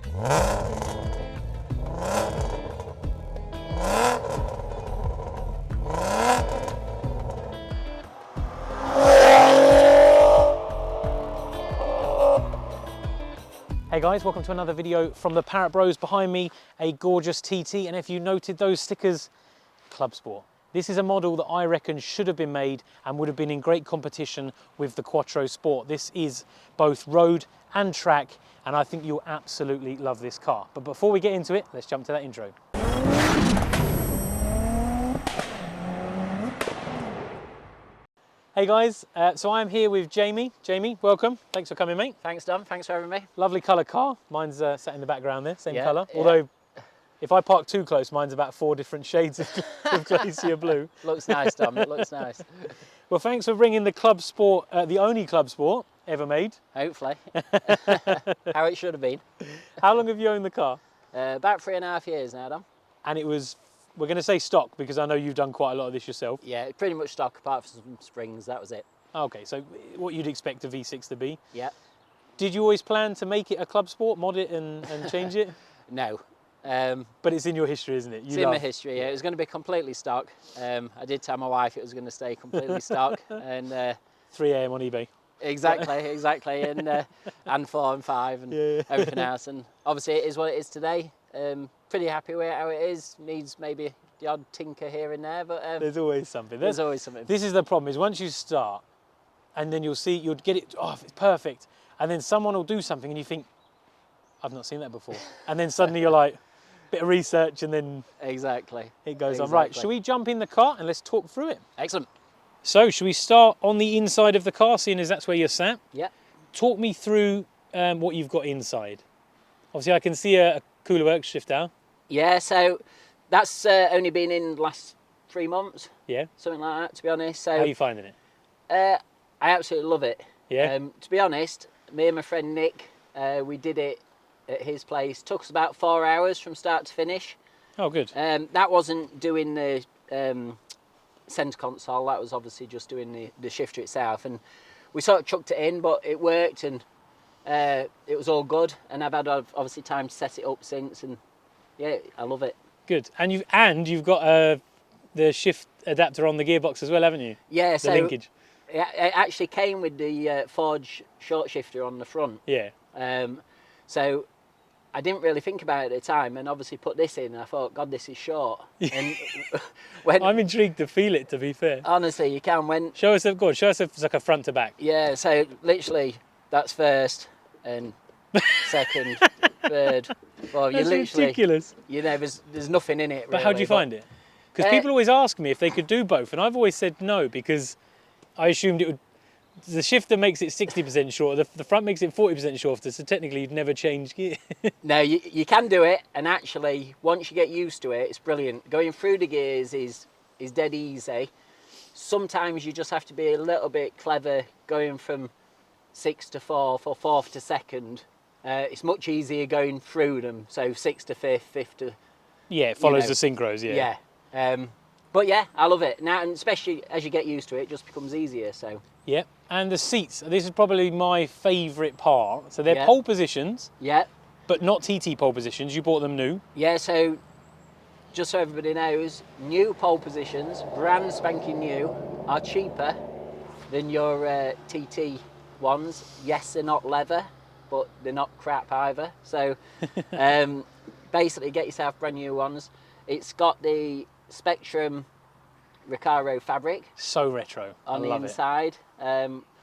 Hey guys, welcome to another video from the Parrott Bros. Behind me, a gorgeous TT, and if you noted those stickers, Clubsport. This is a model that I reckon should have been made and would have been in great competition with the Quattro Sport. This is both road and track, and I think you'll absolutely love this car. But before we get into it, let's jump to that intro. Hey guys, so I'm here with Jamie. Jamie, welcome. Thanks for coming, mate. Thanks, Dom. Thanks for having me. Lovely colour car. Mine's sat in the background there, same Yeah, colour. yeah. Although, if I park too close, mine's about 4 different shades of glacier blue. Looks nice, Dom. It looks nice. Well, thanks for bringing the Clubsport, the only Clubsport ever made. Hopefully. How it should have been. How long have you owned the car? About 3.5 years now, Dom. And it was, we're going to say stock, because I know you've done quite a lot of this yourself. Yeah, pretty much stock apart from some springs. That was it. Okay, so what you'd expect a V6 to be. Yeah. Did you always plan to make it a Clubsport, mod it and change it? No. But it's in your history, isn't it? It's in my history, yeah. It was going to be completely stock. I did tell my wife it was going to stay completely stock. And 3 AM on eBay. Exactly. And 4 and 5 and everything else. And obviously it is what it is today. Pretty happy with how it is. Needs maybe the odd tinker here and there, but there's always something. There's always something. This is the problem, is once you start, and then you'll see, you'll get it, oh, it's perfect. And then someone will do something and you think, I've not seen that before. And then suddenly you're like, bit of research and then Exactly. it goes on. Right, shall we jump in the car and let's talk through it? Excellent. So, shall we start on the inside of the car, seeing as that's where you're sat? Yeah. Talk me through what you've got inside. Obviously, I can see a Cooler Works shifter. Yeah, so that's only been in the last 3 months. Yeah. Something like that, to be honest. So How are you finding it? I absolutely love it. Yeah. To be honest, me and my friend Nick, we did it at his place. Took us about 4 hours from start to finish. Oh, good. That wasn't doing the centre console. That was obviously just doing the shifter itself. And we sort of chucked it in, but it worked and it was all good. And I've had obviously time to set it up since. And yeah, I love it. Good. And you've got the shift adapter on the gearbox as well, haven't you? Yeah. The linkage. It actually came with the Forge short shifter on the front. Yeah. So I didn't really think about it at the time, and obviously put this in, and I thought, God, this is short. And when I'm intrigued to feel it, to be fair. honestly, you can Show us if it's like a front to back. yeah. So literally, that's first and second, third. Well, you That's literally, ridiculous. you know, there's nothing in it. But really, how do you find it? Because people always ask me if they could do both, and I've always said no, because I assumed it would. The shifter makes it 60% shorter, the front makes it 40% shorter, so technically you'd never change gear. No, you can do it, and actually, once you get used to it, it's brilliant. Going through the gears is dead easy. Sometimes you just have to be a little bit clever going from 6th to 4th or 4th to 2nd. It's much easier going through them, so 6th to 5th, 5th to... Yeah, it follows the synchros, yeah. Yeah. But yeah, I love it. Now, and especially as you get used to it, it just becomes easier, so... Yeah, and the seats, this is probably my favourite part. So they're pole positions, but not TT pole positions, you bought them new. Yeah, so just so everybody knows, new pole positions, brand spanking new, are cheaper than your TT ones. Yes, they're not leather, but they're not crap either. So basically get yourself brand new ones. It's got the Spectrum Recaro fabric. So retro, on the inside,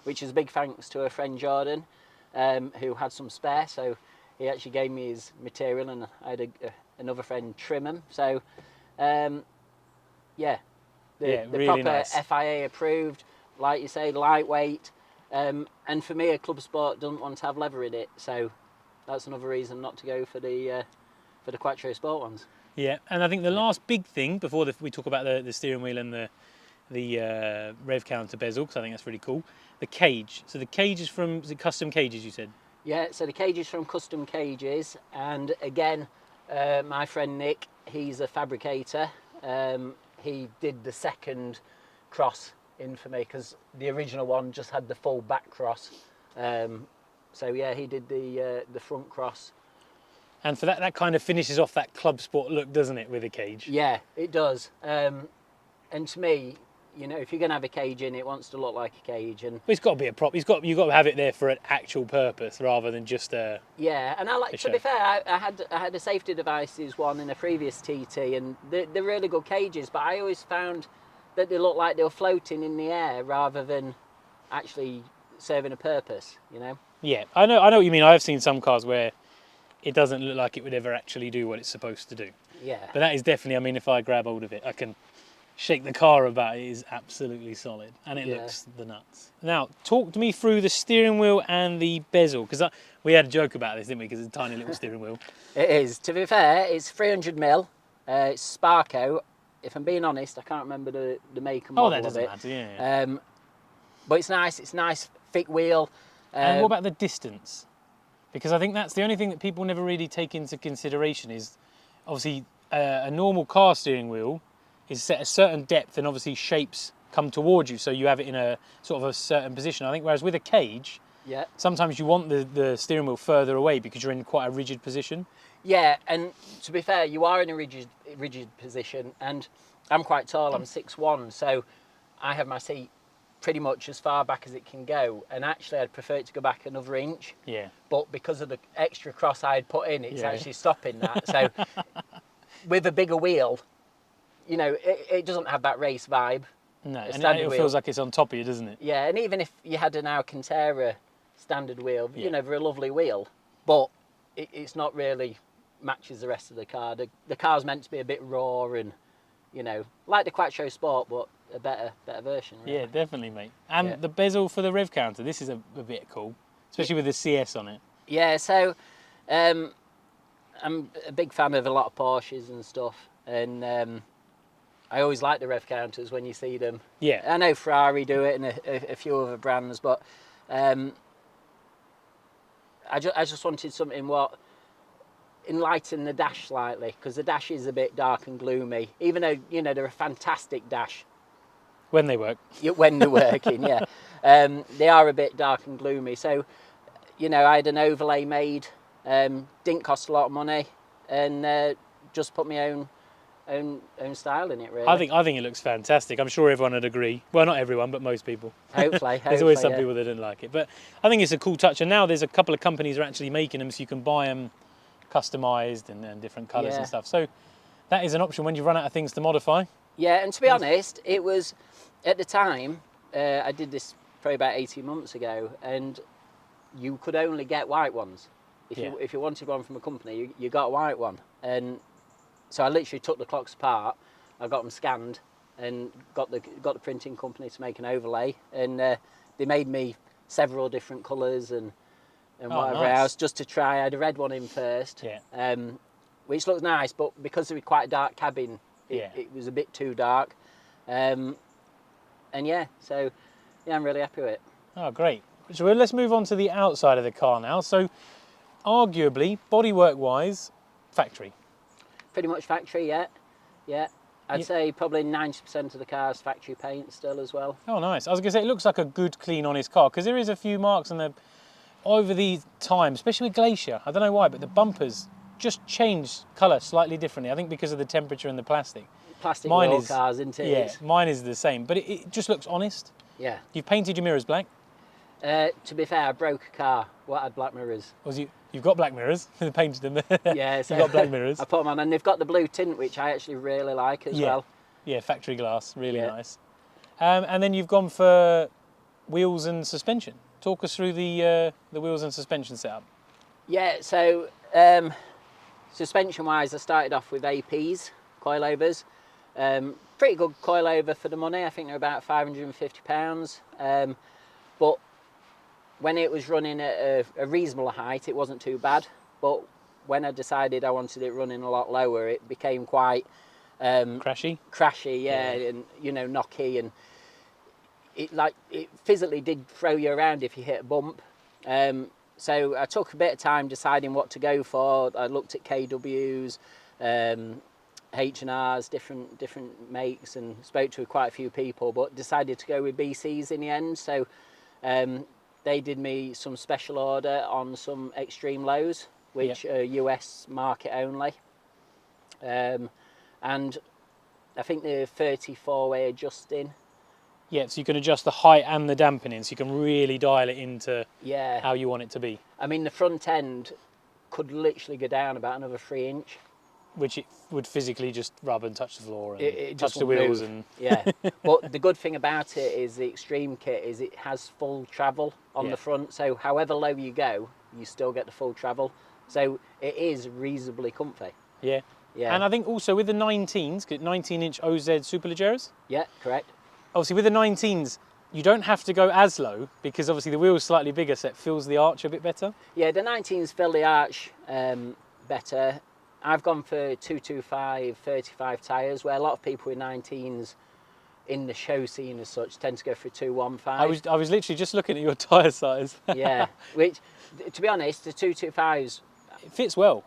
which is a big thanks to a friend Jordan, who had some spare, so he actually gave me his material, and I had another friend trim them. So yeah, the really proper nice. FIA approved, like you say, lightweight, and for me a Clubsport doesn't want to have leather in it, so that's another reason not to go for the Quattro Sport ones. Yeah, and I think the last big thing before we talk about the steering wheel and the rev counter bezel, because I think that's really cool, the cage. So the cage is from, is it Custom Cages, you said? Yeah, so the cage is from Custom Cages, and again, my friend Nick, he's a fabricator. He did the second cross in for me, because the original one just had the full back cross. So yeah, he did the front cross And for that, that kind of finishes off that Clubsport look, doesn't it, with a cage? Yeah, it does. And to me, you know, if you're going to have a cage in, it wants to look like a cage. And Well, it's got to be a prop. You've got to have it there for an actual purpose rather than just a. yeah, and I like. To be fair, I had a safety devices one in a previous TT, and they're really good cages. But I always found that they looked like they were floating in the air rather than actually serving a purpose. You know. Yeah, I know what you mean. I have seen some cars where it doesn't look like it would ever actually do what it's supposed to do. Yeah. But that is definitely. I mean, if I grab hold of it, I can shake the car about. It is absolutely solid, and it looks the nuts. Now, talk to me through the steering wheel and the bezel, because we had a joke about this, didn't we? Because it's a tiny little steering wheel. It is. To be fair, it's 300mm. It's Sparco. If I'm being honest, I can't remember the make and model that doesn't of it. matter. Yeah. But it's nice. It's nice, thick wheel. And what about the distance? Because I think that's the only thing that people never really take into consideration is, obviously, a normal car steering wheel is set a certain depth, and obviously shapes come towards you, so you have it in a sort of a certain position. I think whereas with a cage, Yeah. sometimes you want the steering wheel further away because you're in quite a rigid position. Yeah, and to be fair, you are in a rigid position, and I'm quite tall. I'm 6'1", so I have my seat pretty much as far back as it can go. And actually, I'd prefer it to go back another inch. Yeah. But because of the extra cross I'd put in, it's actually stopping that. So with a bigger wheel, you know, it doesn't have that race vibe. No, and standard it wheel. feels like it's on top of you, doesn't it? Yeah, and even if you had an Alcantara standard wheel, you know, they're a lovely wheel, but it's not really matches the rest of the car. The car's meant to be a bit raw and, you know, like the Quattro Sport, but a better version. Really. Yeah, definitely, mate. And the bezel for the rev counter, this is a bit cool, especially with the CS on it. Yeah, so I'm a big fan of a lot of Porsches and stuff, and I always like the rev counters when you see them. Yeah. I know Ferrari do it and a few other brands, but I just wanted something what enlighten the dash slightly, because the dash is a bit dark and gloomy, even though, you know, they're a fantastic dash. When they work. When they're working, yeah. They are a bit dark and gloomy. So, you know, I had an overlay made, didn't cost a lot of money, and just put my own style in it, really. I think it looks fantastic. I'm sure everyone would agree. Well, not everyone, but most people. Hopefully. There's always some people that don't like it. But I think it's a cool touch. And now there's a couple of companies are actually making them, so you can buy them customised and different colours and stuff. So that is an option when you run out of things to modify. Yeah, and to be honest, it was, at the time, I did this probably about 18 months ago, and you could only get white ones. If you wanted one from a company, you got a white one. And so I literally took the clocks apart, I got them scanned, and got the printing company to make an overlay, and they made me several different colours and whatever else, just to try. I had a red one in first, which looked nice, but because it was quite a dark cabin, it was a bit too dark. And yeah, so yeah, I'm really happy with it. Oh, great. So let's move on to the outside of the car now. So arguably, bodywork-wise, factory. Pretty much factory, yeah. I'd say probably 90% of the car's factory paint still as well. Oh, nice. I was going to say, it looks like a good, clean, honest car, because there is a few marks on the over the time, especially with Glacier. I don't know why, but the bumpers just change colour slightly differently. I think because of the temperature and the plastic. Plastic wheel cars, isn't it? Yeah, mine is the same, but it just looks honest. Yeah. You've painted your mirrors black? To be fair, I broke a car what had black mirrors. You've got black mirrors, they painted them. Yeah, so you've got black mirrors. I put them on, and they've got the blue tint, which I actually really like as well. Yeah, factory glass, really nice. And then you've gone for wheels and suspension. Talk us through the wheels and suspension setup. Yeah, so suspension-wise, I started off with APs, coilovers. Pretty good coilover for the money. I think they're about £550. But when it was running at a reasonable height, it wasn't too bad. But when I decided I wanted it running a lot lower, it became quite crashy, and, you know, knocky, and it physically did throw you around if you hit a bump. So I took a bit of time deciding what to go for. I looked at KWs, H&Rs, different makes, and spoke to quite a few people, but decided to go with BCs in the end. So they did me some special order on some extreme lows. which are US market only. And I think they're 34-way adjusting. Yeah, so you can adjust the height and the dampening, so you can really dial it into Yeah. how you want it to be. I mean, the front end could literally go down about another 3 inch. Which it would physically just rub and touch the floor and It touch just the won't wheels. move. And Yeah. But the good thing about it is the Extreme kit is it has full travel on the front. So however low you go, you still get the full travel. So it is reasonably comfy. yeah. Yeah. And I think also with the 19s, 19-inch OZ Superleggers, Yeah, correct. obviously with the 19s, you don't have to go as low because obviously the wheel's slightly bigger, so it fills the arch a bit better. Yeah, the 19s fill the arch better. I've gone for 225 35 tyres, where a lot of people with 19s in the show scene as such tend to go for 215. I was literally just looking at your tyre size. Yeah, which, to be honest, the 225s, It fits well.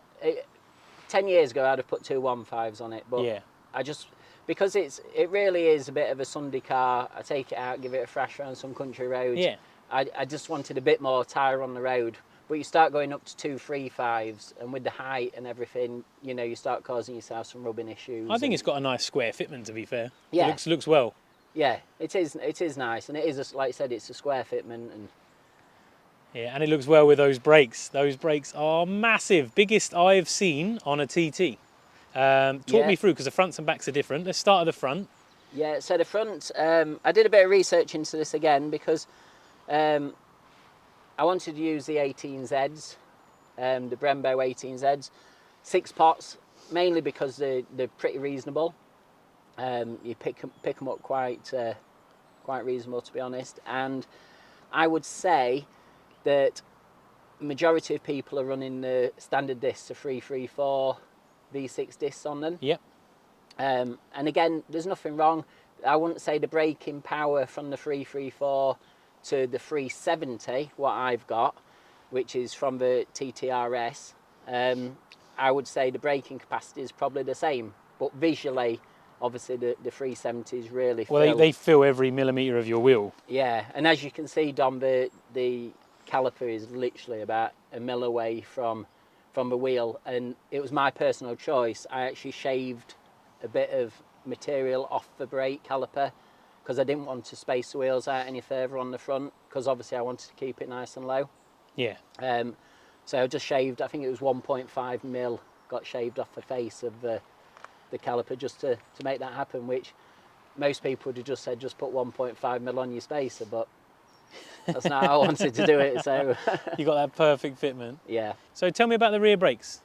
10 years ago I'd have put 215s on it, but Yeah. I just, because it really is a bit of a Sunday car, I take it out, give it a thrash around some country roads. Yeah. I just wanted a bit more tyre on the road. But you start going up to 235s, and with the height and everything, you know, you start causing yourself some rubbing issues. I think it's got a nice square fitment, to be fair. Yeah. It looks well. Yeah, it is nice, and it is, like I said, it's a square fitment. And Yeah, and it looks well with those brakes. Those brakes are massive, biggest I've seen on a TT. Talk me through, because the fronts and backs are different. Let's start at the front. yeah, so the front, I did a bit of research into this again because I wanted to use the 18Zs, the Brembo 18Zs, 6 pots, mainly because they're pretty reasonable. You pick them up quite reasonable, to be honest. And I would say that majority of people are running the standard discs, the 334 V6 discs on them. Yep. And again, there's nothing wrong. I wouldn't say the braking power from the 334 to the 370, what I've got, which is from the TTRS, I would say the braking capacity is probably the same. But visually, obviously, the 370s really feel... Well, they fill every millimetre of your wheel. Yeah, and as you can see, Dom, the caliper is literally about a mil away from the wheel, and it was my personal choice. I actually shaved a bit of material off the brake caliper because I didn't want to space the wheels out any further on the front, because obviously I wanted to keep it nice and low. Yeah. So I just shaved, I think it was 1.5 mil, got shaved off the face of the caliper just to make that happen, which most people would have just said, just put 1.5 mil on your spacer, but that's not how I wanted to do it, so... You got that perfect fitment. Yeah. So tell me about the rear brakes.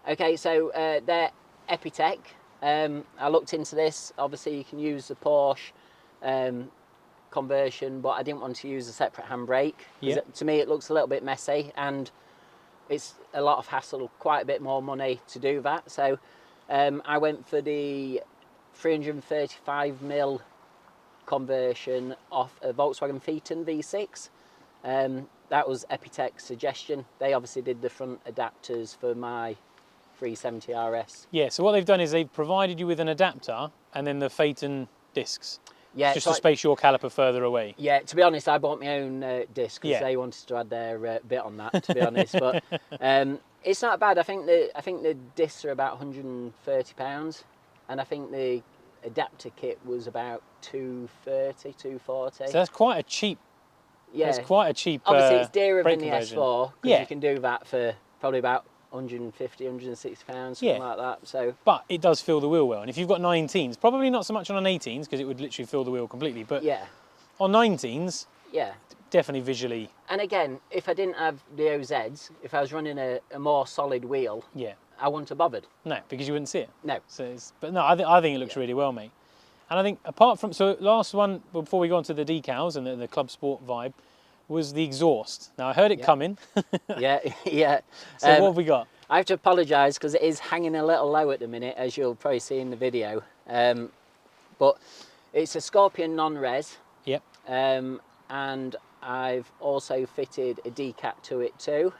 Okay, so they're Epitech. I looked into this. Obviously, you can use the Porsche conversion, but I didn't want to use a separate handbrake. Yeah. To me, it looks a little bit messy, and it's a lot of hassle, quite a bit more money to do that. So I went for the 335 mil conversion off a Volkswagen Phaeton V6. That was Epitech's suggestion. They obviously did the front adapters for my 370 RS. Yeah, so what they've done is they've provided you with an adapter and then the Phaeton discs. Yeah, just to space your caliper further away. Yeah, to be honest, I bought my own disc because Yeah. they wanted to add their bit on that, to be honest. But it's not bad. I think the discs are about £130, and I think the adapter kit was about £230, £240. So that's quite a cheap. Yeah, That's quite a cheap. obviously it's dearer brake than the conversion. S4 because Yeah. you can do that for probably about £150, £160, something Yeah. like that. So But it does fill the wheel well. And if you've got 19s, probably not so much on an 18s because it would literally fill the wheel completely. But yeah, on 19s, yeah. definitely visually. And again, if I didn't have the OZs, if I was running a more solid wheel, Yeah. I wouldn't have bothered. No, because you wouldn't see it. No. So but no, I think it looks really well, mate. And I think apart from, so last one, before we go on to the decals and the Clubsport vibe, was the exhaust. Now I heard it coming. Yeah, yeah. So what have we got? I have to apologise because it is hanging a little low at the minute, as you'll probably see in the video. But it's a Scorpion non-res. Yep. And I've also fitted a decat to it too.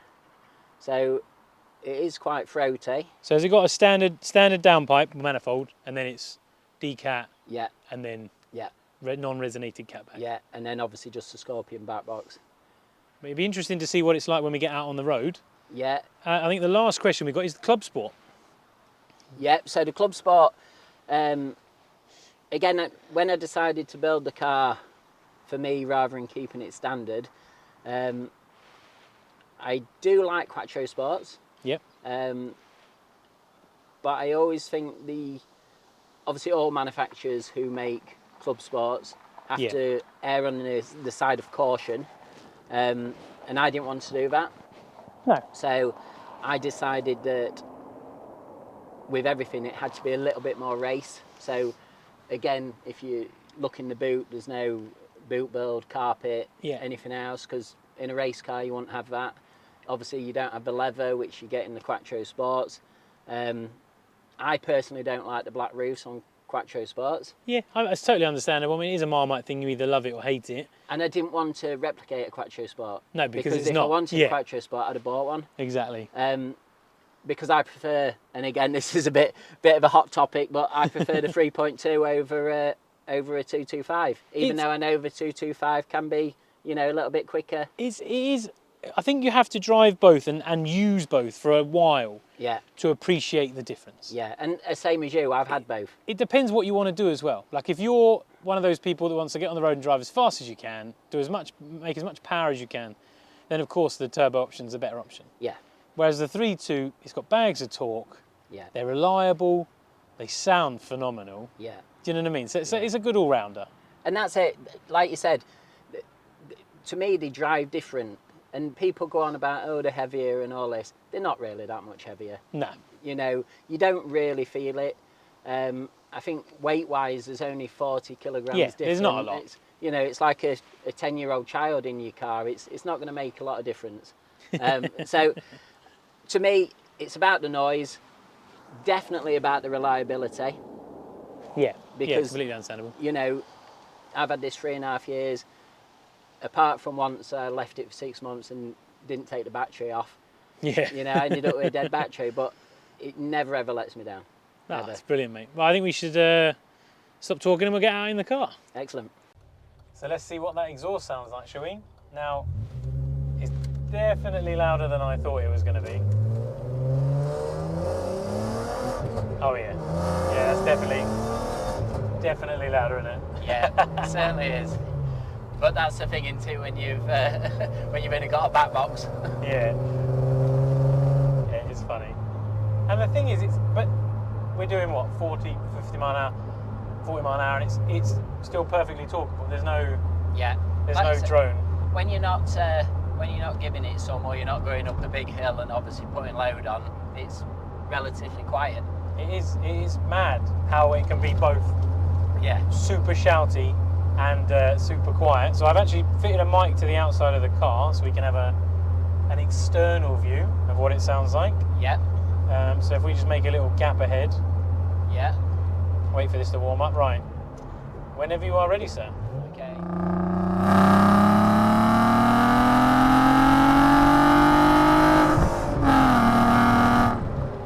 So it is quite throaty. So has it got a standard downpipe manifold, and then it's decat, Yeah, and then yeah, non-resonated catback? yeah. And then obviously just a Scorpion back box. But it'd be interesting to see what it's like when we get out on the road. Yeah. I think the last question we got is the Clubsport. Yep. So the Clubsport, again, when I decided to build the car for me rather than keeping it standard, I do like Quattro Sports. Yep. But I always think obviously all manufacturers who make Club Sports have to err on the side of caution, and I didn't want to do that. No. So I decided that with everything it had to be a little bit more race. So again, if you look in the boot, there's no boot build, carpet, anything else, because in a race car you won't have that. Obviously you don't have the leather, which you get in the Quattro Sports. I personally don't like the black roofs on Quattro Sports. Yeah, it's totally understandable. I mean, it is a Marmite thing. You either love it or hate it. And I didn't want to replicate a Quattro Sport. No, because it's if not. I wanted a Quattro Sport, I'd have bought one. Exactly. Because I prefer, and again, this is a bit of a hot topic, but I prefer the 3.2 over a 225. Even though I know the 225 can be, a little bit quicker. It is. I think you have to drive both and use both for a while. Yeah. To appreciate the difference. Yeah, and same as you, I've had both. It depends what you want to do as well. Like if you're one of those people that wants to get on the road and drive as fast as you can, make as much power as you can, then of course the turbo option's a better option. Yeah. Whereas the 3.2, it's got bags of torque. Yeah. They're reliable. They sound phenomenal. Yeah. Do you know what I mean? So it's a good all-rounder. And that's it. Like you said, to me they drive different. And people go on about, they're heavier and all this. They're not really that much heavier. No. You don't really feel it. I think weight-wise, there's only 40 kilograms different. There's not a lot. It's like a 10-year-old child in your car. It's not going to make a lot of difference. So, to me, it's about the noise, definitely about the reliability. Yeah, because, completely understandable. I've had this 3.5 years. Apart from once I left it for 6 months and didn't take the battery off. Yeah. I ended up with a dead battery, but it never ever lets me down. Oh, that's brilliant, mate. Well, I think we should stop talking and we'll get out in the car. Excellent. So let's see what that exhaust sounds like, shall we? Now, it's definitely louder than I thought it was going to be. Oh yeah. Yeah, that's definitely louder, isn't it? Yeah, it certainly is. But that's the thing, isn't it, when you've only got a back box. Yeah. Yeah, it's funny. And the thing is, but we're doing what, 40 mile an hour, and it's still perfectly talkable. There's no drone. When you're not giving it some, or you're not going up a big hill and obviously putting load on, it's relatively quiet. It is mad how it can be both. Yeah. Super shouty and super quiet. So I've actually fitted a mic to the outside of the car so we can have an external view of what it sounds like. Yeah. So if we just make a little gap ahead. Yeah. Wait for this to warm up. Right. Whenever you are ready, sir. Okay.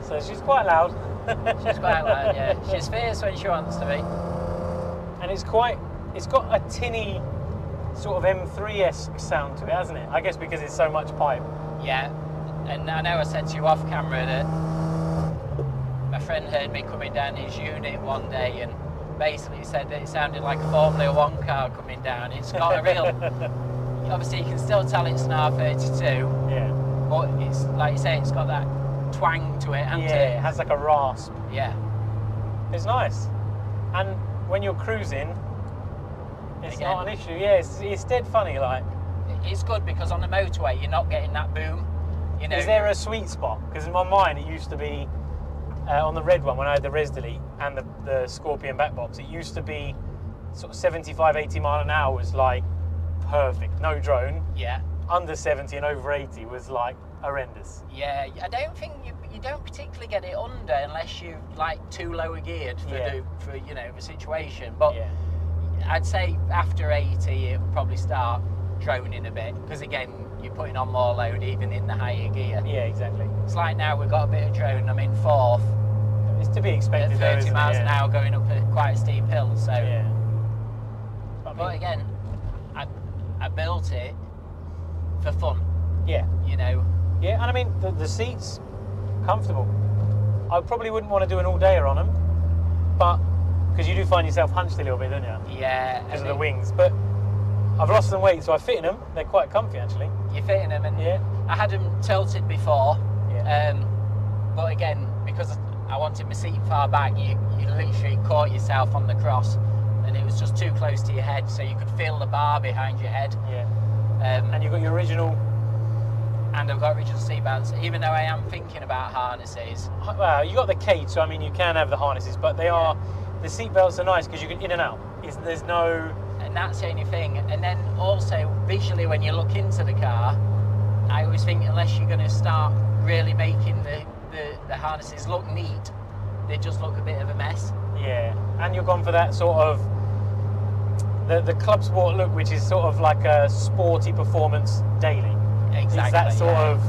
So she's quite loud. She's quite loud, yeah. She's fierce when she wants to be. And it's got a tinny sort of M3-esque sound to it, hasn't it? I guess because it's so much pipe. Yeah, and I know I said to you off camera that my friend heard me coming down his unit one day and basically said that it sounded like a Formula 1 car coming down. It's got a real... Obviously you can still tell it's an R32. Yeah. But it's, like you say, it's got that twang to it, hasn't it? Yeah, it has like a rasp. Yeah. It's nice. And when you're cruising, it's not an issue. Yeah, it's dead funny, like. It's good because on the motorway you're not getting that boom. Is there a sweet spot? Because in my mind it used to be on the red one when I had the Res Delete and the Scorpion back box. It used to be sort of 75, 80 mile an hour was like perfect, no drone. Yeah. Under 70 and over 80 was like horrendous. Yeah, I don't think you don't particularly get it under unless you like too lower geared for the situation. But yeah. I'd say after 80 it will probably start droning a bit because again you're putting on more load even in the higher gear. Yeah, exactly. It's like now we've got a bit of drone. I'm in fourth. It's to be expected. At 30 miles an hour going up quite a steep hill. So. Yeah. But again, I built it for fun. Yeah. Yeah, and I mean, the seats, comfortable. I probably wouldn't want to do an all-dayer on them, but, because you do find yourself hunched a little bit, don't you? Yeah. Because of the wings. But I've lost some weight, so I fit in them. They're quite comfy, actually. You fit in them, and yeah. I had them tilted before, Yeah. but again, because I wanted my seat far back, you literally caught yourself on the cross, and it was just too close to your head, so you could feel the bar behind your head. Yeah. And you've got your original... And I've got original seat belts, even though I am thinking about harnesses. Well, you got the cage, so I mean, you can have the harnesses, but they are... The seat belts are nice because you can in and out. There's no... And that's the only thing. And then also, visually, when you look into the car, I always think unless you're going to start really making the harnesses look neat, they just look a bit of a mess. Yeah, and you're gone for that sort of... The Clubsport look, which is sort of like a sporty performance daily. Exactly. It's that sort of...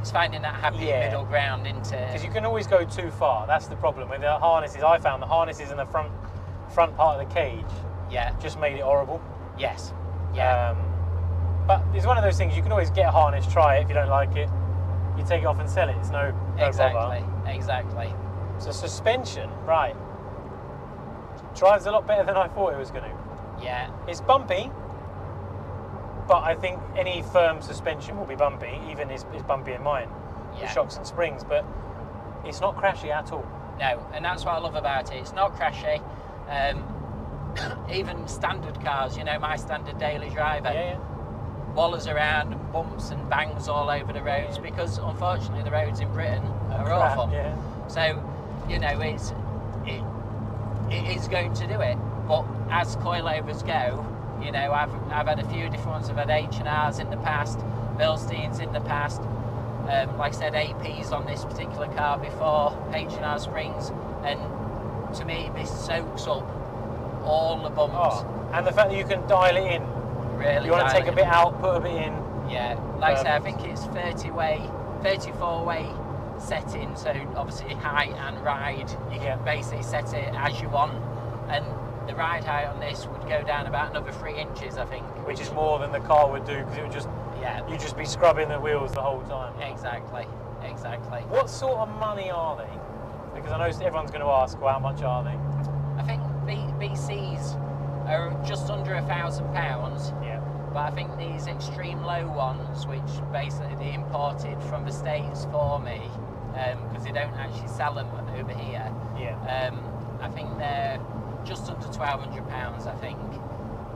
It's finding that happy middle ground into... Because you can always go too far. That's the problem with the harnesses. I found the harnesses in the front part of the cage just made it horrible. Yes. Yeah. But it's one of those things, you can always get a harness, try it. If you don't like it, you take it off and sell it. It's no bother. Exactly. So suspension, right. Drives a lot better than I thought it was going to. Yeah. It's bumpy, but I think any firm suspension will be bumpy, even it's bumpy in mine, with shocks and springs, but it's not crashy at all. No, and that's what I love about it. It's not crashy. Even standard cars, you know, my standard daily driver, wallers around and bumps and bangs all over the roads because, unfortunately, the roads in Britain are awful. Yeah. So, you know, it is going to do it. But as coilovers go, you know, I've had a few different ones. I've had H&Rs in the past, Bilsteins in the past. Like I said, APs on this particular car before, H&R springs, and to me this soaks up all the bumps. Oh, and the fact that you can dial it in. Really, you want to take a bit out, put a bit in. Yeah, like I say, I think it's 34-way setting, so obviously height and ride, you can basically set it as you want, and the ride height on this would go down about another 3 inches, I think. Which is more than the car would do, because it would just, you'd just be scrubbing the wheels the whole time. Exactly. What sort of money are they? Because I know everyone's going to ask, well, how much are they? I think BCs are just under £1,000. Yeah. But I think these extreme low ones, which basically they imported from the States for me, because they don't actually sell them over here. Yeah. I think they're just under £1,200, I think.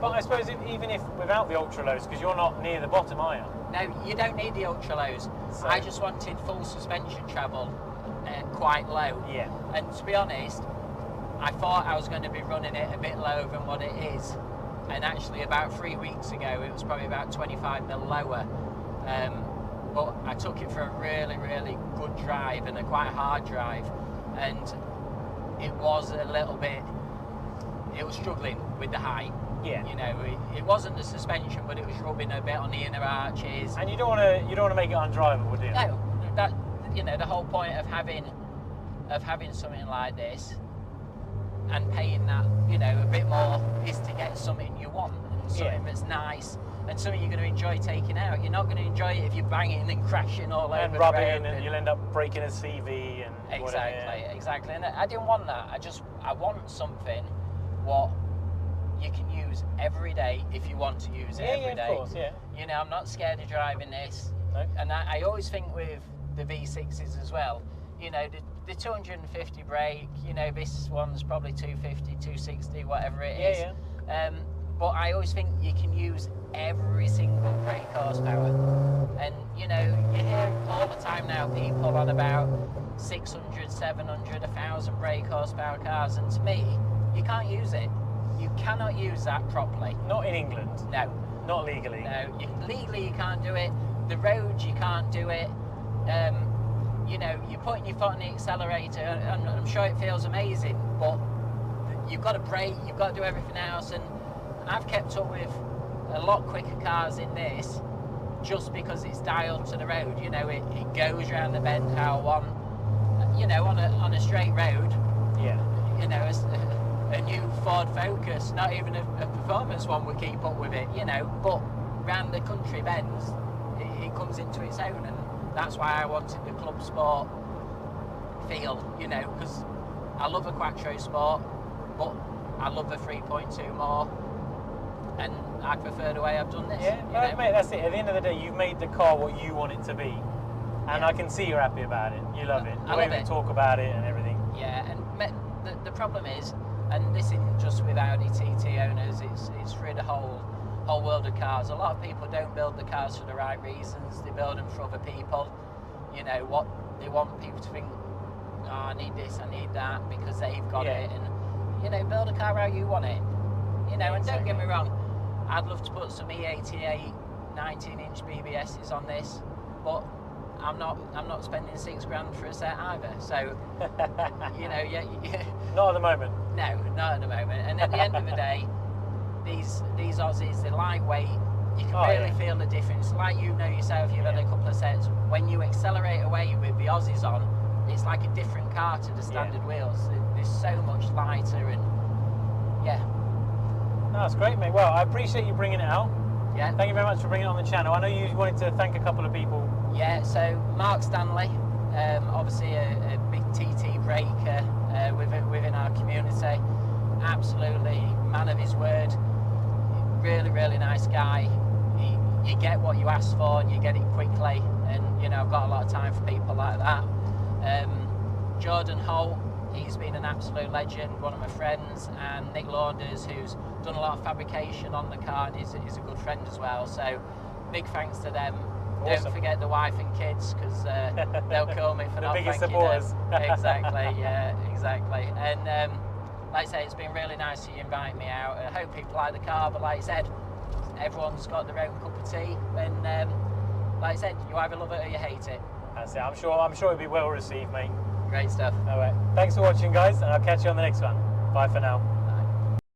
But I suppose even if without the ultra lows, because you're not near the bottom, are you? No, you don't need the ultra lows. So, I just wanted full suspension travel, quite low. Yeah. And to be honest, I thought I was going to be running it a bit lower than what it is. And actually about 3 weeks ago, it was probably about 25 mil lower. But I took it for a really, really good drive and a quite hard drive. And it was a little bit, it was struggling with the height. Yeah. You know, it wasn't the suspension, but it was rubbing a bit on the inner arches. And you don't want to make it undrivable, do you? No, that, you know, the whole point of having something like this and paying that, you know, a bit more is to get something you want and something that's nice and something you're going to enjoy taking out. You're not going to enjoy it if you're banging and crashing all over and the rubbing, road and you'll end up breaking a CV and exactly. And I didn't want that. I want something what you can use every day if you want to use it every day. Of course, yeah. You know, I'm not scared of driving this. No. And I always think with the V6s as well, you know, the 250 brake, you know, this one's probably 250, 260, whatever it is. Yeah. But I always think you can use every single brake horsepower. And, you know, you hear all the time now people on about 600, 700, 1,000 brake horsepower cars, and to me, you can't use it. You cannot use that properly. Not in England. No. Not legally. No. Legally, you can't do it. The roads, you can't do it. You know, you're putting your foot on the accelerator, and I'm sure it feels amazing, but you've got to brake, you've got to do everything else, and I've kept up with a lot quicker cars in this just because it's dialed to the road. You know, it goes around the bend how I want. You know, on a straight road. Yeah. You know, a new Ford Focus, not even a performance one would keep up with it, you know, but round the country bends, it comes into its own, and that's why I wanted the Clubsport feel, you know, because I love a Quattro Sport, but I love a 3.2 more, and I prefer the way I've done this. Yeah, no, mate, that's it. At the end of the day, you've made the car what you want it to be, and I can see you're happy about it. You love it. I love it. Talk about it and everything. Yeah, and the problem is, and this isn't just with Audi TT owners, it's through the whole world of cars. A lot of people don't build the cars for the right reasons. They build them for other people. You know, what they want people to think, oh, I need this, I need that, because they've got it. And, you know, build a car how you want it. You know, and don't get me wrong, I'd love to put some E88 19-inch BBSs on this, but I'm not spending £6,000 for a set either. So, you know, yeah. Not at the moment. No, not at the moment. And at the end of the day, these Aussies, they're lightweight. You can really feel the difference. Like you know yourself, you've had a couple of sets. When you accelerate away with the Aussies on, it's like a different car to the standard wheels. They're so much lighter, and No, that's great, mate. Well, I appreciate you bringing it out. Yeah. Thank you very much for bringing it on the channel. I know you wanted to thank a couple of people. Yeah, so Mark Stanley, obviously a big TT breaker within our community. Absolutely man of his word. Really, really nice guy. You get what you ask for and you get it quickly. And, you know, I've got a lot of time for people like that. Jordan Holt, he's been an absolute legend, one of my friends, and Nick Launders, who's done a lot of fabrication on the car and is a good friend as well. So big thanks to them. Awesome. Don't forget the wife and kids, because they'll kill me for the not biggest thanking supporters. them. Exactly, yeah, exactly. And like I say, it's been really nice to you invite me out. I hope people like the car, but like I said, everyone's got their own cup of tea. And like I said, you either love it or you hate it. That's it. I'm sure it'll be well received, mate. Great stuff. All right. Thanks for watching, guys, and I'll catch you on the next one. Bye for now.